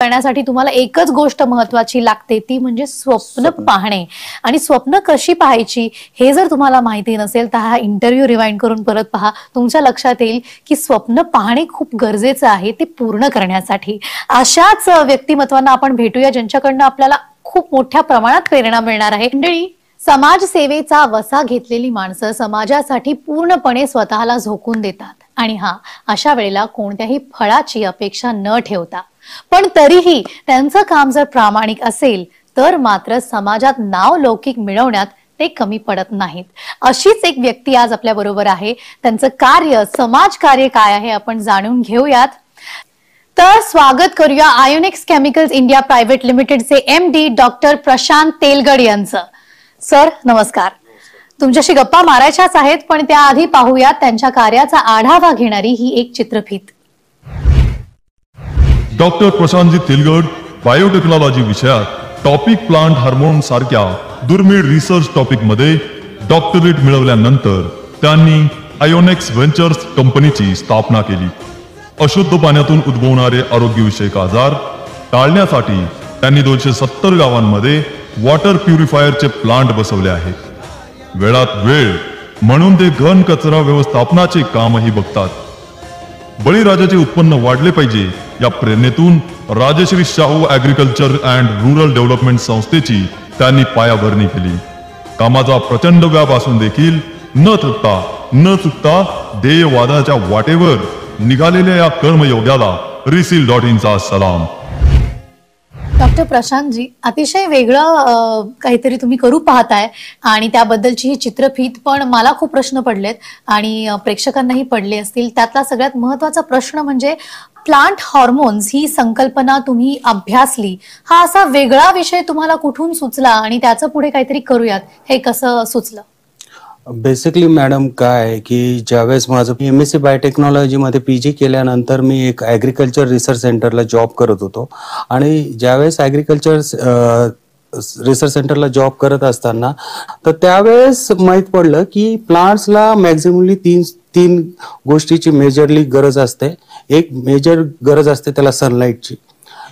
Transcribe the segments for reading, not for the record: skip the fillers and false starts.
करण्यासाठी तुम्हाला एकच गोष्ट महत्त्वाची लागते, ती म्हणजे स्वप्न पाहणे. आणि स्वप्न कशी पाहायची हे जर तुम्हाला माहिती नसेल तर हा इंटरव्ह्यू रिवाइंड करून परत पहा. तुमच्या लक्षात येईल की स्वप्न पाहणे खूप गरजेचं आहे ते पूर्ण करण्यासाठी. अशाच व्यक्तिमत्वांना आपण भेटूया ज्यांच्याकडनं आपल्याला खूप मोठ्या प्रमाणात प्रेरणा मिळणार आहे. मंडळी, समाजसेवेचा वसा घेतलेली माणसं समाजासाठी पूर्णपणे स्वतःला झोकून देतात आणि अशा वेळेला कोणत्याही फळाची अपेक्षा न ठेवता, पण तरीही त्यांचं काम जर प्रामाणिक असेल तर मात्र समाजात नाव लौकिक मिळवण्यात ते कमी पडत नाहीत. अशीच एक व्यक्ती आज आपल्या बरोबर आहे. त्यांचं कार्य, समाज कार्य काय आहे आपण जाणून घेऊयात. तर स्वागत करूया आयोनिक्स केमिकल्स इंडिया प्रायव्हेट लिमिटेडचे MD डॉक्टर प्रशांत तेलगड यांचं. सर नमस्कार. तुमच्याशी गप्पा मारायच्याच आहेत, पण त्याआधी पाहूयात त्यांच्या कार्याचा आढावा घेणारी ही एक चित्रफीत. डॉक्टर प्रशांतजी तेलगड बायोटेक्नॉलॉजी विषयात टॉपिक प्लांट हार्मोन सारख्या दुर्मिळ रिसर्च टॉपिक मध्ये डॉक्टरेट मिळवल्यानंतर त्यांनी आयोनिक्स व्हेंचर्स कंपनीची स्थापना केली. अशुद्ध पाण्यातून उद्भवणारे आरोग्यविषयक आजार टाळण्यासाठी त्यांनी 270 गावांमध्ये वॉटर प्युरिफायरचे प्लांट बसवले आहेत. वेळात वेळ म्हणून ते घन कचरा व्यवस्थापनाचे कामही बघतात. बळीराजाचे उत्पन्न वाढले पाहिजे या प्रेरणेतून Rajshri Shahu agriculture and rural development संस्थेची त्यांनी पायाभरणी केली. कामाचा प्रचंड व्याप असून देखील न चुकता ध्येयवादाच्या वाटेवर निघालेल्या या कर्मयोग्याला resil.in सलाम. डॉक्टर प्रशांतजी, अतिशय वेगळं काहीतरी तुम्ही करू पाहताय आणि त्याबद्दलची ही चित्रफीत पण मला खूप प्रश्न पडलेत आणि प्रेक्षकांनाही पडले असतील. त्यातला सगळ्यात महत्त्वाचा प्रश्न म्हणजे प्लांट हॉर्मोन्स ही संकल्पना तुम्ही अभ्यासली, हा असा वेगळा विषय तुम्हाला कुठून सुचला आणि त्याचं पुढे काहीतरी करूयात हे कसं सुचलं? बेसिकली मॅडम काय की ज्यावेळेस माझं MSc बायोटेक्नॉलॉजी मध्ये PG केल्यानंतर मी एक ॲग्रिकल्चर रिसर्च सेंटरला जॉब करत होतो आणि ज्यावेळेस ॲग्रिकल्चर रिसर्च सेंटरला जॉब करत असताना तर त्यावेळेस माहीत पडलं की प्लांट्सला मॅक्झिममली तीन गोष्टीची मेजरली गरज असते. एक मेजर गरज असते त्याला सनलाईटची,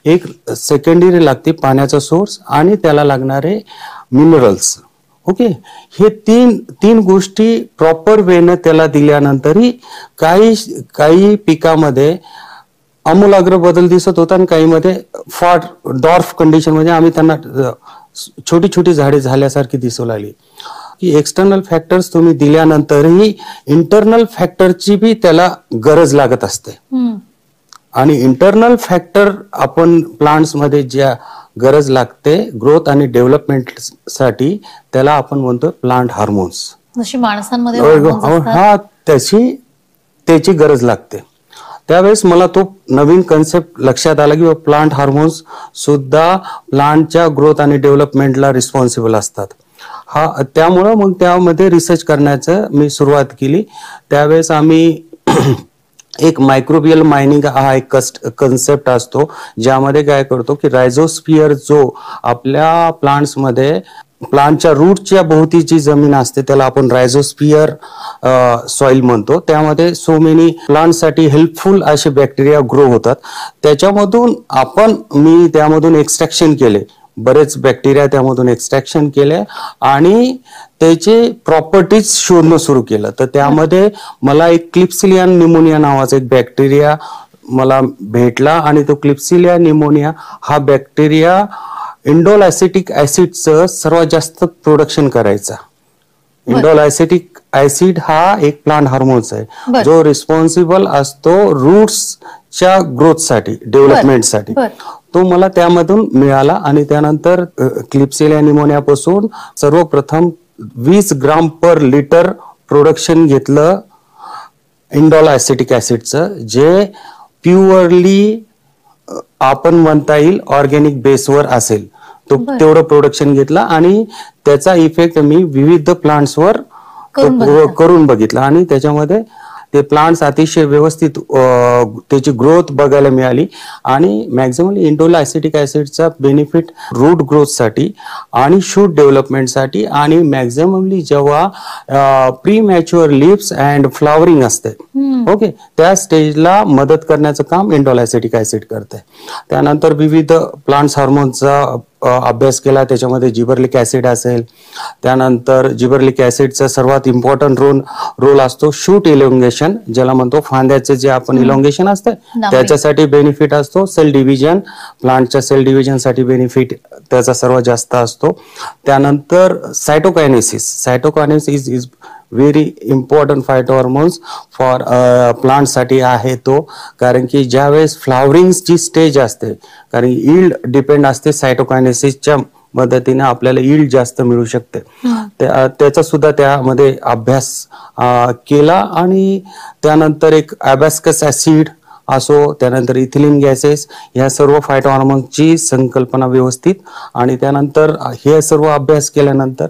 एक सेकंडरी लागते पाण्याचा सोर्स आणि त्याला लागणारे मिनरल्स. ओके, हे तीन गोष्टी प्रॉपर वेने त्याला दिल्यानंतरही काही पिकामध्ये आमूलाग्र बदल दिसत होता आणि काही मध्ये फार डॉर्फ कंडिशन म्हणजे आम्ही त्यांना छोटी छोटी झाडे झाल्यासारखी दिसू लागली. की एक्सटर्नल फॅक्टर्स तुम्ही दिल्यानंतरही इंटरनल फॅक्टरची बी त्याला गरज लागत असते. आणि इंटरनल फॅक्टर आपण प्लांट्स मध्ये ज्या गरज लागते ग्रोथ आणि डेव्हलपमेंट साठी त्याला आपण म्हणतो प्लांट हार्मोन्स. जशी माणसांमध्ये त्याची गरज लागते. त्यावेळेस मला तो नवीन कन्सेप्ट लक्षात आला की प्लांट हार्मोन्स सुद्धा प्लांटच्या ग्रोथ आणि डेव्हलपमेंटला रिस्पॉन्सिबल असतात. त्यामुळं मग त्यामध्ये रिसर्च करण्याचं मी सुरुवात केली. त्यावेळेस आम्ही एक मायक्रोबियल मायनिंग हा एक कन्सेप्ट असतो ज्यामध्ये काय करतो की रायझोस्फिअर जो आपल्या प्लांट्समध्ये प्लांटच्या रूटच्या भोवतीची जमीन असते त्याला आपण रायझोस्फिअर सॉइल म्हणतो. त्यामध्ये सो मेनी प्लांटसाठी हेल्पफुल असे बॅक्टेरिया ग्रो होतात. मी त्यामधून एक्स्ट्रॅक्शन केले, बरेच बॅक्टेरिया त्यामधून एक्स्ट्रॅक्शन केले आणि त्याचे प्रॉपर्टीज शोधणं सुरू केलं. तर त्यामध्ये मला एक क्लिप्सिलिया निमोनिया नावाचा एक बॅक्टेरिया मला भेटला आणि तो क्लिप्सिलिया निमोनिया हा बॅक्टेरिया इंडोल ॲसिटिक ऍसिडचं सर्वात जास्त प्रोडक्शन करायचा. इंडोल ॲसिटिक ऍसिड हा एक प्लांट हार्मोन्स आहे जो रिस्पॉन्सिबल असतो रूट्सच्या ग्रोथसाठी, डेव्हलपमेंटसाठी. तो मला त्यामधून मिळाला आणि त्यानंतर क्लिप्सिलिया निमोनियापासून सर्वप्रथम 20 ग्राम पर लिटर प्रोडक्शन घेतलं इंडोल ॲसिटिक ऍसिडचं, जे प्युअरली आपण म्हणता येईल ऑर्गॅनिक बेसवर असेल. तो तेवढं प्रोडक्शन घेतला आणि त्याचा इफेक्ट मी विविध प्लांट्सवर करून बघितला आणि त्याच्यामध्ये ते प्लांट्स अतिशय व्यवस्थित त्याची ग्रोथ बघायला मिळाली आणि मॅक्झिमली इंडोल ॲसिटिक ॲसिडचा बेनिफिट रूट ग्रोथसाठी आणि शूट डेव्हलपमेंटसाठी आणि मॅक्झिममली जेव्हा premature leaves and flowering असते ओके त्या स्टेजला मदत करण्याचं काम इंडोल ॲसिटिक ॲसिड करते. त्यानंतर विविध प्लांट्स हार्मोनचा अभ्यास केला, त्याच्यामध्ये जिबरलिक ॲसिड असेल, त्यानंतर जिबरलिक ॲसिडचा सर्वात इम्पॉर्टंट रोल असतो शूट इलॉंगेशन, ज्याला म्हणतो फांद्याचे जे आपण इलॉंगेशन असतं त्याच्यासाठी बेनिफिट असतो. सेल डिव्हिजन, प्लांटच्या सेल डिव्हिजनसाठी बेनिफिट त्याचा सर्वात जास्त असतो. त्यानंतर cytokinesis is very important phyto hormones for प्लांटसाठी आहे तो, कारण की ज्यावेळेस फ्लावरिंगची स्टेज असते, कारण यील्ड डिपेंड असते सायटोकायनेसिसच्या मदतीने आपल्याला यील्ड जास्त मिळू शकते. त्याचा सुद्धा त्यामध्ये अभ्यास केला आणि त्यानंतर एक ॲबॅस्कस ॲसिड असो, त्यानंतर इथिलीन गॅसेस, ह्या सर्व फायटो हार्मोनची संकल्पना व्यवस्थित आणि त्यानंतर हे सर्व अभ्यास केल्यानंतर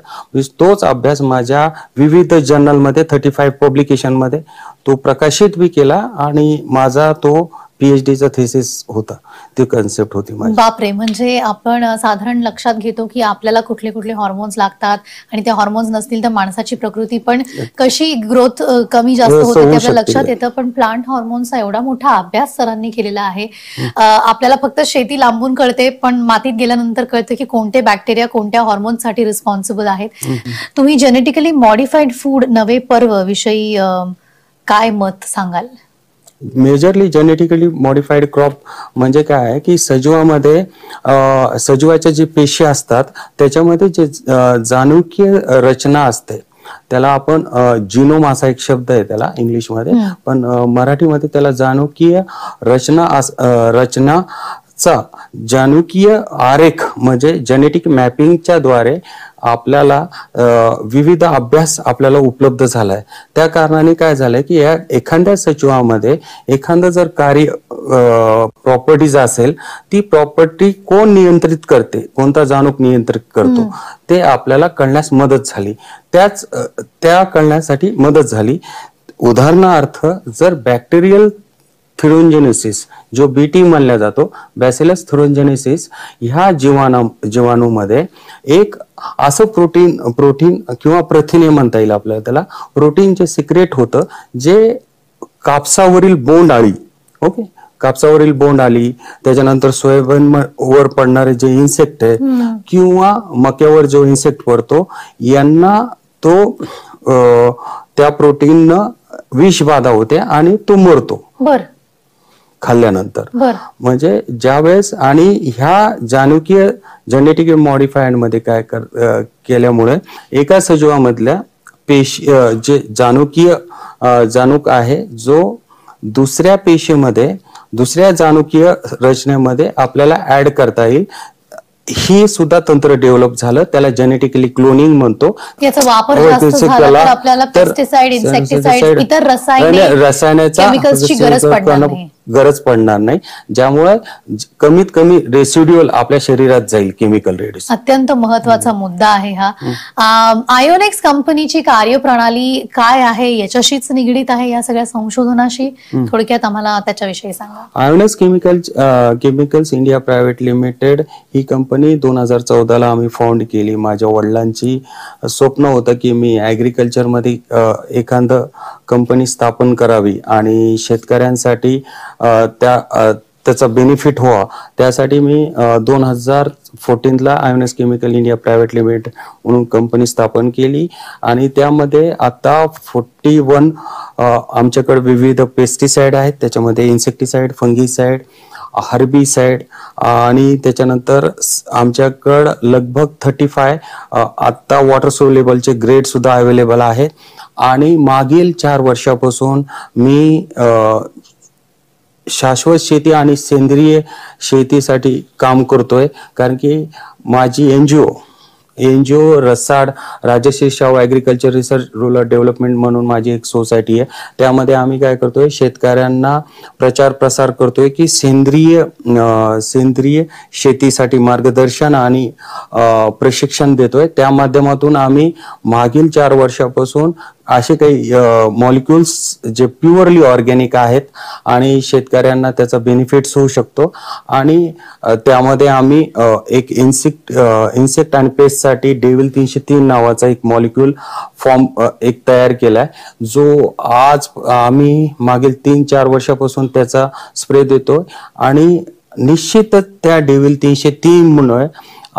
तोच अभ्यास माझ्या विविध जर्नलमध्ये 35 पब्लिकेशनमध्ये तो प्रकाशित बी केला आणि माझा तो PhDचा थेसिस होता, ती कन्सेप्ट होती माझी. बापरे, म्हणजे आपण साधारण लक्षात घेतो की आपल्याला कुठले कुठले हॉर्मोन्स लागतात आणि ते हॉर्मोन्स नसतील तर माणसाची प्रकृती पण कशी ग्रोथ कमी जास्त होते ते आपल्या लक्षात येतं. पण प्लांट हॉर्मोन्सचा एवढा मोठा अभ्यास सरांनी केलेला आहे. आपल्याला फक्त शेती लांबून कळते, पण मातीत गेल्यानंतर कळतं की कोणते बॅक्टेरिया कोणत्या हॉर्मोन्ससाठी रिस्पॉन्सिबल आहेत. तुम्ही जेनेटिकली मॉडिफाईड फूड नवे पर्व विषयी काय मत सांगाल? मेजरली जेनेटिकली मॉडिफाईड क्रॉप म्हणजे काय आहे की सजीवामध्ये सजीवाच्या जे पेशी असतात त्याच्यामध्ये जे जाणूकीय रचना असते त्याला आपण जिनोम असा एक शब्द आहे त्याला इंग्लिशमध्ये, पण मराठीमध्ये त्याला जाणूकीय रचनाचा जाणूकीय आरेख म्हणजे जेनेटिक मॅपिंगच्या द्वारे आपल्याला विविध अभ्यास आपल्याला उपलब्ध झालाय. त्या कारणाने काय झालंय की या एखाद्या सजीवामध्ये एखादं जर कार्य प्रॉपर्टीज असेल, ती प्रॉपर्टी कोण नियंत्रित करते, कोणता जाणूक नियंत्रित करतो ते आपल्याला कळण्यास मदत झाली. त्या कळण्यासाठी मदत झाली. उदाहरणार्थ जर बॅक्टेरियल थिरोजेनेसिस जो BT म्हणला जातो, बॅसिलस थिरोजेनेसिस, ह्या जीवाणूमध्ये एक असं प्रोटीन किंवा प्रथिने म्हणता येईल आपल्याला, त्याला प्रोटीन जे सिक्रेट होतं जे कापसावरील बोंड अळी, ओके, कापसावरील बोंड अळी, त्याच्यानंतर सोयाबीन वर पडणारे जे इन्सेक्ट आहे किंवा मक्यावर जो इन्सेक्ट पडतो यांना तो त्या प्रोटीननं विषबाधा होते आणि तो मरतो खाल्ल्यानंतर. म्हणजे ज्यावेळेस आणि ह्या जाणूकीय जेनेटिक मॉडिफाईड मध्ये काय केल्यामुळे एका सजीवामधल्या पेशी जे जाणूक आहे जो दुसऱ्या पेशीमध्ये दुसऱ्या जाणूकीय रचनेमध्ये आपल्याला ऍड करता येईल, ही सुद्धा तंत्र डेव्हलप झालं. त्याला जेनेटिकली क्लोनिंग म्हणतो. याचा वापर जास्त झाला तर आपल्याला पेस्टिसाइड, इन्सेक्टिसाइड, इतर रसायनाचा गरज पडणार नाही, ज्यामुळे कमीत कमी रेसिड्युअल आपल्या शरीरात जाईल केमिकल रेडिएशन. अत्यंत महत्वाचा मुद्दा आहे हा. आयोनेक्स कंपनीची कार्यप्रणाली काय आहे, याच्याशीच निगडीत आहे या सगळ्या संशोधनाशी? थोडक्यात आम्हाला त्याच्याविषयी सांगा. Ionex chemicals India private limited ही कंपनी 2014 आम्ही फाउंड केली. माझ्या वडिलांची स्वप्न होतं की मी ऍग्रिकल्चर मध्ये एखादं कंपनी स्थापन करावी आणि शेतकऱ्यांसाठी त्याचा बेनिफिट व्हावा. त्यासाठी मी 2014 Inox chemical India private limited म्हणून कंपनी स्थापन केली आणि त्यामध्ये आता 41 आमच्याकडे विविध पेस्टिसाइड आहेत. त्याच्यामध्ये इन्सेक्टिसाइड, फंगीसाइड, हर्बिसाइड आणि त्याच्यानंतर आमच्याकडं लगभग 35 आता वॉटर सोल्युबलचे ग्रेड सुद्धा अवेलेबल आहेत. आणि मागील 4 वर्षापासून मी शाश्वत शेती आणि सेंद्रिय शेतीसाठी काम करतोय, कारण की माझी एनजीओ रसाड Rajshri Shahu agriculture research rural development म्हणून माझी एक सोसायटी आहे. त्यामध्ये आम्ही काय करतोय, शेतकऱ्यांना प्रचार प्रसार करतोय की सेंद्रिय शेतीसाठी मार्गदर्शन आणि प्रशिक्षण देतोय. त्या माध्यमातून आम्ही मागील 4 वर्षापासून असे काही मॉलिक्युल्स जे प्युअरली ऑर्गॅनिक आहेत आणि शेतकऱ्यांना त्याचा बेनिफिट्स होऊ शकतो. आणि त्यामध्ये आम्ही एक इन्सेक्ट आणि पेस्टसाठी डेव्हिल 303 नावाचा एक मॉलिक्यूल फॉर्म एक तयार केलाय, जो आज आम्ही मागील 3-4 वर्षापासून त्याचा स्प्रे देतोय. आणि निश्चितच त्या डेव्हिल 303 मुळे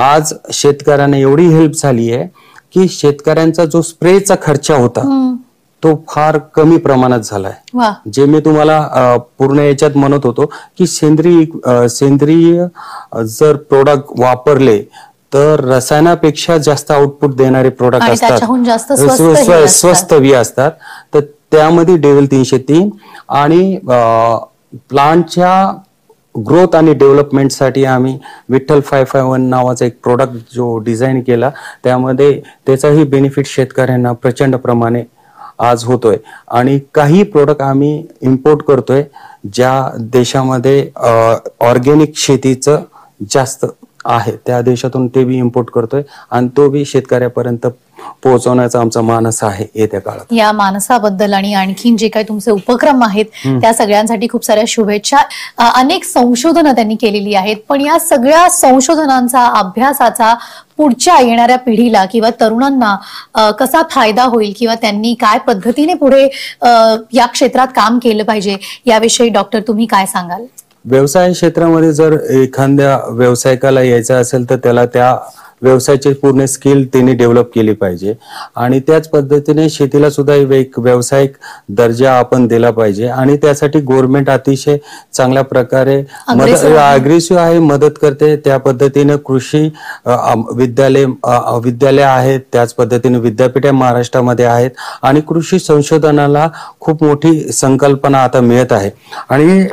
आज शेतकऱ्यांना एवढी हेल्प झाली आहे की शेतकऱ्यांचा जो स्प्रेचा खर्च होता तो फार कमी प्रमाणात झालाय. जे मी तुम्हाला पूर्ण याच्यात म्हणत होतो की सेंद्रिय जर प्रोडक्ट वापरले तर रसायनापेक्षा जास्त आउटपुट देणारे प्रोडक्ट असतात, स्वस्त बी असतात. तर त्यामध्ये डेव्हिल 303 आणि प्लांटच्या ग्रोथ आणि डेव्हलपमेंटसाठी आम्ही विठ्ठल 551 नावाचा एक प्रोडक्ट जो डिझाईन केला, त्यामध्ये त्याचाही बेनिफिट शेतकऱ्यांना प्रचंड प्रमाणे आज होतोय. आणि काही प्रोडक्ट आम्ही इम्पोर्ट करतोय ज्या देशामध्ये ऑर्गॅनिक शेतीचं जास्त आहे, त्या देशातून ते बी इम्पोर्ट करतोय आणि तो बी शेतकऱ्यापर्यंत पोहोचवण्याचा आमचा मानस आहे येत्या काळात. या मानसाबद्दल आणि आणखीन जे काही तुमचे उपक्रम आहेत त्या सगळ्यांसाठी खूप साऱ्या शुभेच्छा. अनेक संशोधनं त्यांनी केलेली आहेत, पण या सगळ्या संशोधनांचा, अभ्यासाचा पुढच्या येणाऱ्या पिढीला किंवा तरुणांना कसा फायदा होईल किंवा त्यांनी काय पद्धतीने पुढे या क्षेत्रात काम केलं पाहिजे याविषयी डॉक्टर तुम्ही काय सांगाल? व्यवसाय क्षेत्रामध्ये जर एखाद्या व्यावसायिकाला यायचं असेल तर त्याला त्या व्यवसायाची पूर्ण स्किल त्यांनी डेव्हलप केली पाहिजे. आणि त्याच पद्धतीने शेतीला सुद्धा एक व्यावसायिक दर्जा आपण दिला पाहिजे. आणि त्यासाठी गव्हर्नमेंट अतिशय चांगल्या प्रकारे अग्रेसिव्ह आहे, मदत करते. त्या पद्धतीने कृषी विद्यालय आहेत, त्याच पद्धतीने विद्यापीठे महाराष्ट्रामध्ये आहेत आणि कृषी संशोधनाला खूप मोठी संकल्पना आता मिळत आहे. आणि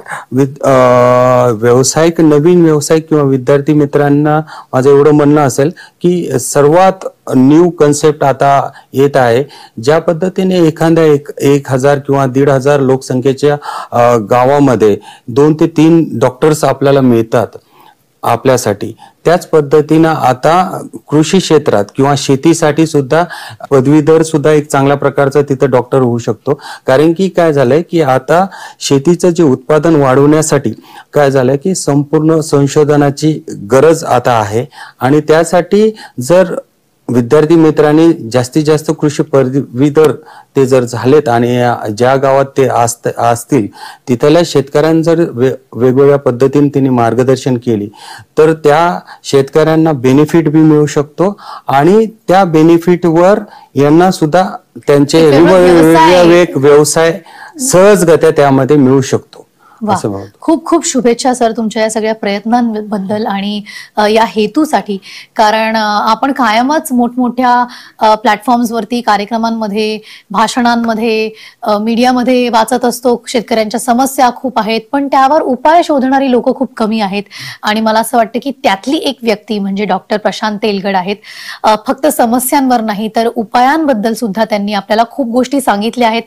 नवीन व्यावसायिक किंवा विद्यार्थी मित्रांना माझं एवढं म्हणणं असेल की सर्वात न्यू कन्सेप्ट आता येत आहे, ज्या पद्धतीने एखाद्या 1000 किंवा 1500 लोकसंख्येच्या गावामध्ये 2 ते 3 डॉक्टर्स आपल्याला मिळतात आपल्यासाठी, त्याच पद्धतीनं आता कृषी क्षेत्रात किंवा शेतीसाठी सुद्धा पदवीधर सुद्धा एक चांगल्या प्रकारचा तिथं डॉक्टर होऊ शकतो. कारण की काय झालंय की आता शेतीचं जे उत्पादन वाढवण्यासाठी काय झालंय की संपूर्ण संशोधनाची गरज आता आहे. आणि त्यासाठी जर विद्यार्थी मित्रांनी जास्तीत जास्त कृषी पदवीधर ते जर झालेत आणि ज्या गावात ते असतील तिथल्या शेतकऱ्यांना जर वेगवेगळ्या पद्धतीने त्यांनी मार्गदर्शन केली तर त्या शेतकऱ्यांना बेनिफिट बी मिळू शकतो. आणि त्या बेनिफिटवर यांना सुद्धा त्यांचे व्यवसाय सहजगत्या त्यामध्ये मिळू शकतो. खूप खूप शुभेच्छा सर तुमच्या या सगळ्या प्रयत्नांबद्दल आणि या हेतूसाठी. कारण आपण कायमच मोठमोठ्या प्लॅटफॉर्म्सवरती, कार्यक्रमांमध्ये, भाषणांमध्ये, मीडियामध्ये वाचत असतो शेतकऱ्यांच्या समस्या खूप आहेत, पण त्यावर उपाय शोधणारी लोक खूप कमी आहेत. आणि मला असं वाटतं की त्यातली एक व्यक्ती म्हणजे डॉक्टर प्रशांत तेलगड आहेत. फक्त समस्यांवर नाही तर उपायांबद्दल सुद्धा त्यांनी आपल्याला खूप गोष्टी सांगितल्या आहेत.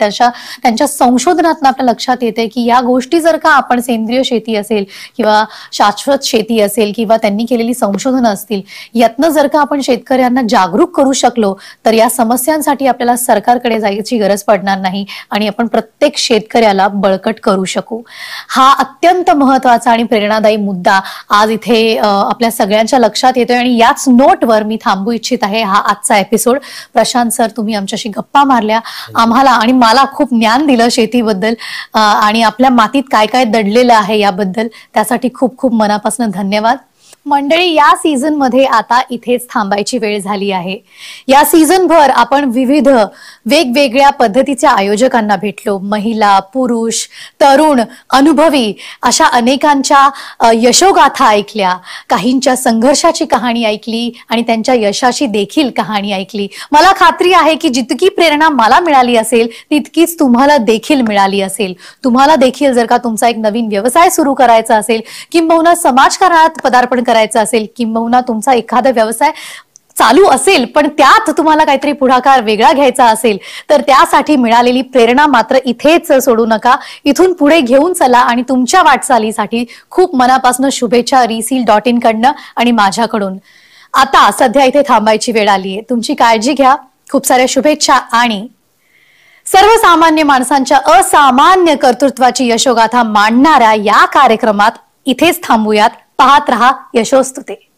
त्यांच्या संशोधनातून आपल्या लक्षात येते की या गोष्टी जर का आपण सेंद्रिय शेती असेल किंवा शाश्वत शेती असेल किंवा त्यांनी केलेली संशोधनं असतील, यातनं जर का आपण शेतकऱ्यांना जागरूक करू शकलो तर या समस्यांसाठी आपल्याला सरकारकडे जायची गरज पडणार नाही आणि आपण प्रत्येक शेतकऱ्याला बळकट करू शकू. हा अत्यंत महत्वाचा आणि प्रेरणादायी मुद्दा आज इथे आपल्या सगळ्यांच्या लक्षात येतोय आणि याच नोटवर मी थांबू इच्छित आहे हा आजचा एपिसोड. प्रशांत सर, तुम्ही आमच्याशी गप्पा मारल्या, आम्हाला आणि मला खूप ज्ञान दिलं शेतीबद्दल आणि आपल्या मातीत काय काय दडलेलं आहे याबद्दल, त्यासाठी खूप खूप मनापासून धन्यवाद. मंडळी, या सीझन मध्ये आता इथेच थांबायची वेळ झाली आहे. या सीझनभर आपण विविध वेगवेगळ्या पद्धतीच्या आयोजकांना भेटलो. महिला, पुरुष, तरुण, अनुभवी अशा अनेकांच्या यशोगाथा ऐकल्या, काहींच्या संघर्षाची कहाणी ऐकली आणि त्यांच्या यशाची देखील कहाणी ऐकली. मला खात्री आहे की जितकी प्रेरणा मला मिळाली असेल तितकीच तुम्हाला देखील मिळाली असेल. तुम्हाला देखील जर का तुमचा एक नवीन व्यवसाय सुरू करायचा असेल, किंबहुना समाजकारणात पदार्पण करायचं असेल, किंबहुना तुमचा एखादा व्यवसाय चालू असेल पण त्यात तुम्हाला काहीतरी पुढाकार वेगळा घ्यायचा असेल तर त्यासाठी मिळालेली प्रेरणा मात्र इथेच सोडू नका. इथून पुढे घेऊन चला आणि तुमच्या वाटचालीसाठी खूप मनापासून शुभेच्छा reseal.in कडनं आणि माझ्याकडून. आता सध्या इथे थांबायची वेळ आलीये. तुमची काळजी घ्या. खूप साऱ्या शुभेच्छा आणि सर्वसामान्य माणसांच्या असामान्य कर्तृत्वाची यशोगाथा मांडणाऱ्या या कार्यक्रमात इथेच थांबूयात. पाहत रहा यशोस्तुते.